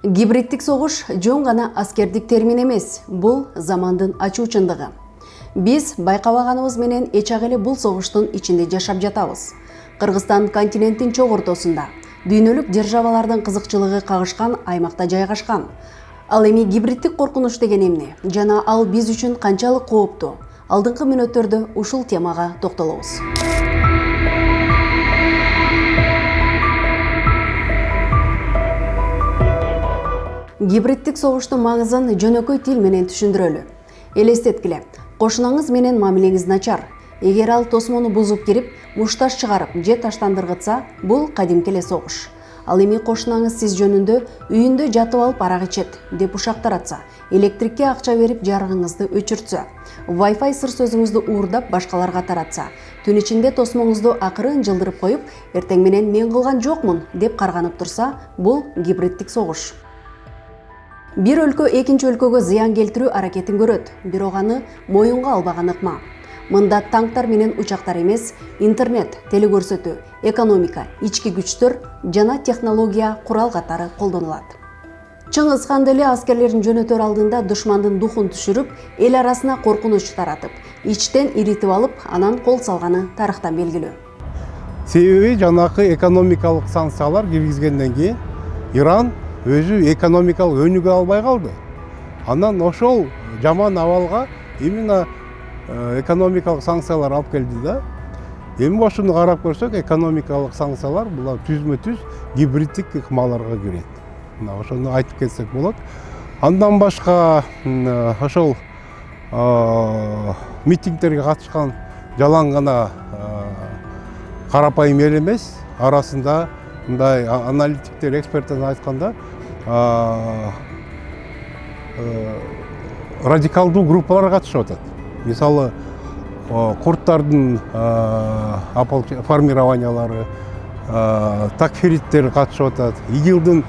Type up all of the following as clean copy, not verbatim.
Гибриддик согуш жөн гана аскердик термин эмес, бул замандын ачуу чындыгы. Биз байкабаганыбыз менен эчак эле бул согуштун ичинде жашап жатабыз. Кыргызстан континенттин чок ортосунда, дүйнөлүк державалардын кызыкчылыгы кагышкан аймакта жайгашкан. Ал эми гибриддик коркунуч деген эмне жана ал биз үчүн канчалык кооптуу? Алдыңкы мүнөттөрдө ушул темага токтолобуз. Гибриддик согуштун маңызын жөнөкөй тил менен түшүндүрөлү. Элестеткиле, кошунаңыз менен мамилеңиз начар. Эгер ал тосмону бузуп кирип, мушташ чыгарып же таштандыргытса, бул кадимки эле согуш. Ал эми кошунаңыз сиз жөнүндө үйүндө жатып алып арак ичет деп ушак таратса, электрикке акча берип жарыгыңызды өчүртсө, Wi-Fi сыр сөзүңүздү уурдап башкаларга таратса, түн ичинде тосмоңузду акырын жылдырып коюп, эртең менен мен кылган жокмун деп карганып турса, бул гибриддик согуш. Бир өлкө экинчи өлкөгө зыян келтирүү аракетин көрөт, бирок аны моюнга албаган ыкма. Мында танктар менен учактар эмес, интернет, телекөрсөтүү, экономика, ички күчтөр жана технология курал катары колдонулат. Чыңгыз хан деле аскерлерин жөнөтөр алдында душмандын духун түшүрүп, эл арасына коркунуч таратып, ичтен иритип алып, анан кол салганы тарыхтан белгилүү. Себеби жанакы экономикалык санкциялар киргизгенден кийин Иран өзү экономикалык өнүгө албай калды. Анан ошол жаман абалга именно экономикалык санкциялар алып келди да. Эми ошону карап көрсөк, экономикалык санкциялар булар түзмө-түз гибриддик ыкмаларга кирет. Мына ошону айтып кетсек болот. Андан башка ошол митингдерге катышкан жалаң гана карапайым эл эмес, арасында мындай аналитиктер, эксперттер айтканда, радикалдуу группалар катышып атат. Мисалы, курдтардын формированиялары, такфириттер катышып атат, ИГИЛдин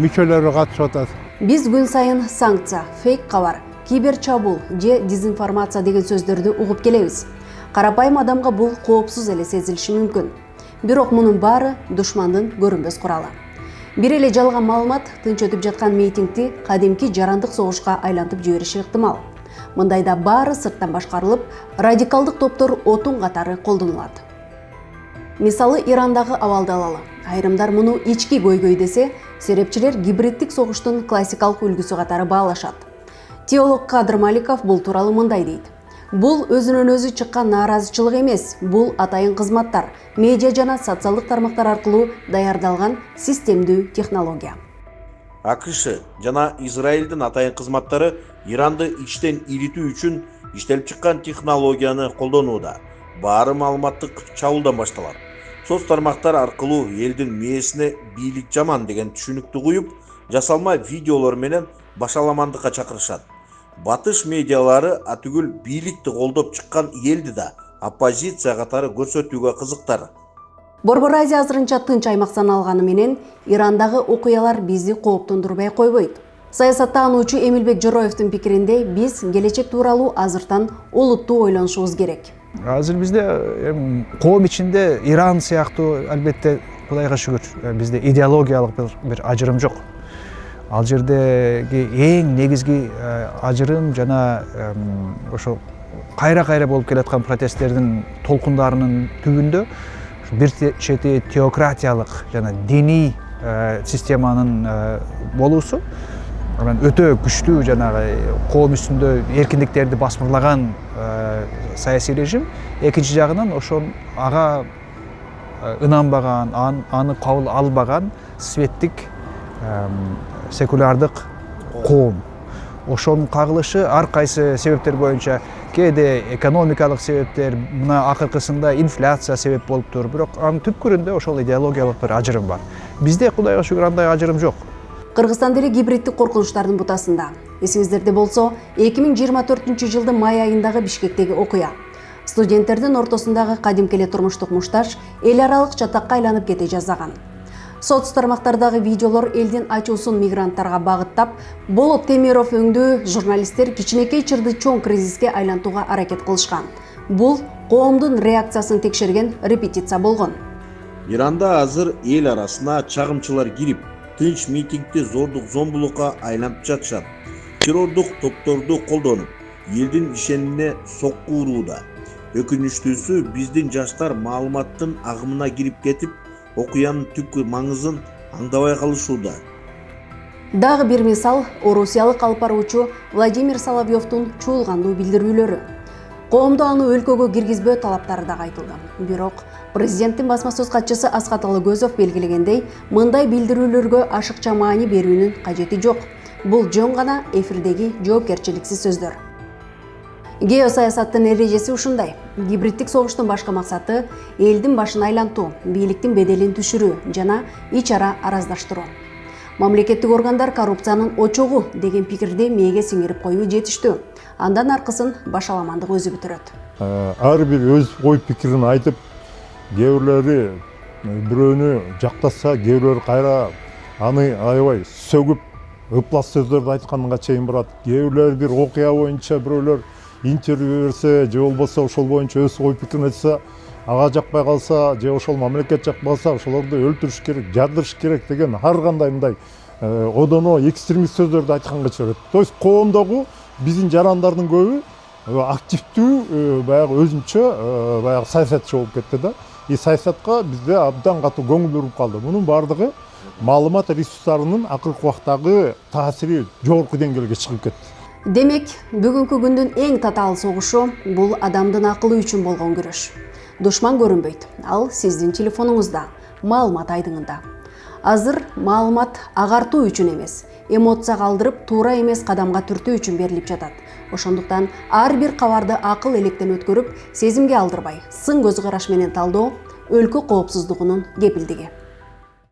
мүчөлөрү катышып атат. Биз күн сайын санкция, фейк кабар, кибер чабуул же дезинформация деген сөздөрдү угуп келебиз. Карапайым адамга бул коопсуз эле сезилиши мүмкүн. Бирок мунун баары душмандын көрүнбөс куралы. Бир эле жалган маалымат тынч өтүп жаткан митингди кадимки жарандык согушка айлантып жибериши ыктымал. Мындайда баары сырттан башкарылып, радикалдык топтор отун катары колдонулат. Мисалы, Ирандагы абалды алалы. Айрымдар муну ички көйгөй десе, серепчилер гибриддик согуштун классикалык үлгүсү катары баалашат. Теолог Кадыр Маликов бул тууралуу мындай дейт. Бул өзүнөн өзү чыккан нааразычылык эмес, бул атайын кызматтар, медиа жана социалдык тармактар аркылуу даярдалган системдүү технология. АКШ жана Израилдин атайын кызматтары Иранды ичтен иритүү үчүн иштелип чыккан технологияны колдонууда. Баары маалыматтык чабуулдан башталат. Соц тармактар аркылуу элдин мээсине бийлик жаман деген түшүнүктү куюп, жасалма видеолор менен башаламандыкка чакырышат. Батыш медиалары атүгүл бийликти колдоп чыккан элди да оппозиция катары көрсөтүүгө кызыктар. Борбор Азия азырынча тынч аймак саналганы менен Ирандагы окуялар бизди кооптондурбай койбойт. Саясаттануучу Эмилбек Жороевдин пикиринде биз келечек тууралуу азыртан олуттуу ойлонушубуз керек. Азыр бизде коом ичинде Иран сыяктуу, албетте Кудайга шүгүр, бизде идеологиялык бир ажырым жок. Ал жердеги эң негизги ажырым жана ошо кайра болуп келаткан протесттердин толкундарынын түбүндө бир чети теократиялык жана диний системанын болуусу, анан өтө күчтүү жанагы коом үстүндө эркиндиктерди басмырлаган саясий режим, экинчи жагынан ошол ага ынанбаган, аны кабыл албаган светтик секулярдык коом. Ошонун кагылышы ар кайсы себептер боюнча, кээде экономикалык себептер, мына акыркысында инфляция себеп болуптур, бирок анын түпкүрүндө ошол идеологиялык бир ажырым бар. Бизде Кудайга шүгүр андай ажырым жок. Кыргызстан деле гибриддик коркунучтардын бутасында. Эсиңиздерде болсо, 2024-жылдын май айындагы Бишкектеги окуя. Студенттердин ортосундагы кадимки эле турмуштук мушташ эл аралык чатакка айланып кете жаздаган. Соц тармактардагы видеолор элдин ачуусун мигранттарга багыттап, Болот Темиров өңдүү журналисттер кичинекей чырды чоң кризиске айлантууга аракет кылышкан. Бул коомдун реакциясын текшерген репетиция болгон. Иранда азыр эл арасына чагымчылар кирип, тынч митингди зордук зомбулукка айлантып жатышат. Террордук топторду колдонуп, элдин ишенимине сокку урууда. Өкүнүчтүүсү биздин жаштар маалыматтын агымына кирип кетип, окуянын түпкү маңызын аңдабай калышууда. Дагы бир мисал орусиялык алып баруучу Владимир Соловьевдун чуулгандуу билдирүүлөрү. Коомдо аны өлкөгө киргизбөө талаптары да айтылды. Бирок президенттин басма сөз катчысы Асхат Алыгөзов белгилегендей, мындай билдирүүлөргө ашыкча маани берүүнүн кажети жок. Бул жөн гана эфирдеги жоопкерчиликсиз сөздөр. Геосаясаттын эрежеси ушундай. Гибриддик согуштун башкы максаты элдин башын айлантуу, бийликтин беделин түшүрүү жана ич ара араздаштыруу. Мамлекеттик органдар коррупциянын очогу деген пикирди мээге сиңирип коюу жетиштүү. Андан аркысын башаламандык өзү бүтүрөт. Ар бир өз ой пикирин айтып, кээ бирлери бирөөнү жактаса, кээ бирлери кайра аны аябай сөгүп, ыплас сөздөрдү айтканга чейин барат. Кээ бирлери бир окуя боюнча бирөөлөр интервью берсе, же болбосо ошол боюнча өз ой пикирин айтса, ага жакпай калса, же ошол мамлекет жакпай калса, ошолорду өлтүрүш керек, жардырыш керек деген ар кандай мындай одоно экстремист сөздөрдү айтканга чыгат. То есть коомдогу биздин жарандардын көбү активдүү баягы өзүнчө баягы саясатчы болуп кетти да. И саясатка бизде абдан катуу көңүл буруп калды. Мунун баардыгы маалымат ресурстарынын акыркы убактагы таасири жогорку деңгээлге чыгып кетти. Демек, бүгүнкү күндүн эң татаал согушу бул адамдын акылы үчүн болгон күрөш. Душман көрүнбөйт, ал сиздин телефонуңузда, маалымат айдыңында. Азыр маалымат агартуу үчүн эмес, эмоция калтырып, туура эмес кадамга түртүү үчүн берилип жатат. Ошондуктан ар бир кабарды акыл электен өткөрүп, сезимге алдырбай, сын көз караш менен талдоо өлкө коопсуздугунун кепилдиги.